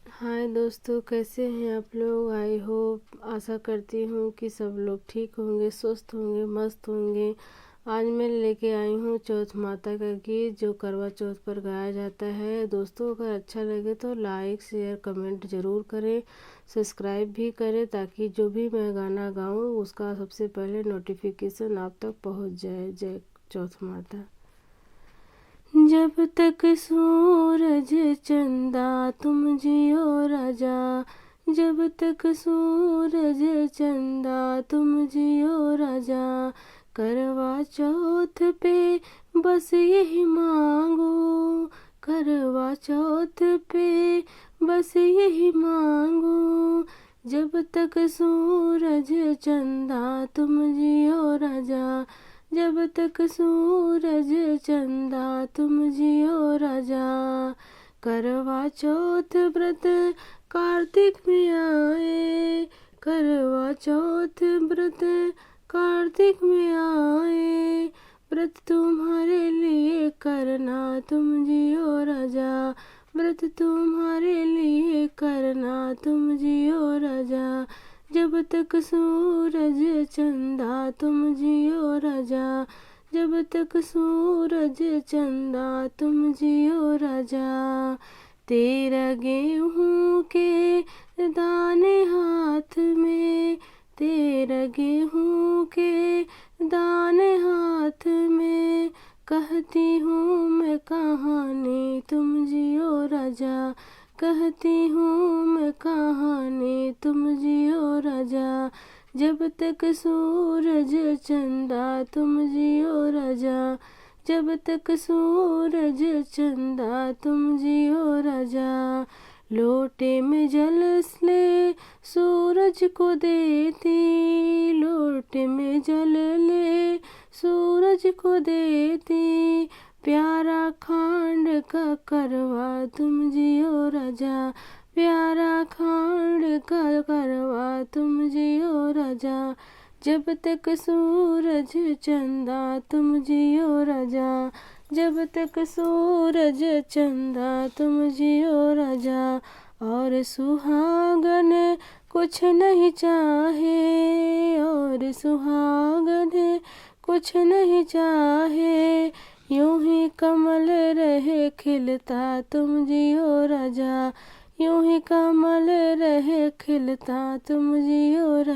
हाय दोस्तों, कैसे हैं आप लोग। आई होप, आशा करती हूँ कि सब लोग ठीक होंगे, स्वस्थ होंगे, मस्त होंगे। आज मैं लेके आई हूँ चौथ माता का गीत जो करवा चौथ पर गाया जाता है। दोस्तों, अगर अच्छा लगे तो लाइक शेयर कमेंट ज़रूर करें, सब्सक्राइब भी करें ताकि जो भी मैं गाना गाऊँ उसका सबसे पहले नोटिफिकेशन आप तक पहुँच जाए। जय चौथ माता। जब तक सूरज चंदा तुम जियो राजा, जब तक सूरज चंदा तुम जियो राजा, करवा चौथ पे बस यही मांगो, करवा चौथ पे बस यही मांगो। जब तक सूरज चंदा तुम जियो राजा, जब तक सूरज चंदा तुम जियो राजा। करवा चौथ व्रत कार्तिक में आए, करवा चौथ व्रत कार्तिक में आए। व्रत तुम्हारे लिए करना तुम जियो राजा, व्रत तुम्हारे लिए करना तुम जियो राजा। जब तक सूरज चंदा तुम जियो राजा, जब तक सूरज चंदा तुम जियो राजा। तेरा गेहूं के दाने हाथ में, तेरा गेहूं के दाने हाथ में, कहती हूँ मैं कहानी तुम जियो राजा, कहती हूँ मैं कहानी तुम जियो राजा। जब तक सूरज चंदा तुम जियो राजा, जब तक सूरज चंदा तुम जियो राजा। लोटे में जल ले सूरज को देती, लोटे में जल ले सूरज को देती। प्यारा खांड का करवा तुम जियो राजा, प्यारा खांड का करवा तुम जियो राजा। जब तक सूरज चंदा तुम जियो राजा, जब तक सूरज चंदा तुम जियो राजा। और सुहागन कुछ नहीं चाहे, और सुहागन कुछ नहीं चाहे। यूं ही कमल रहे खिलता तुम जियो राजा, यूं ही कमल रहे खिलता तुम जियो राजा।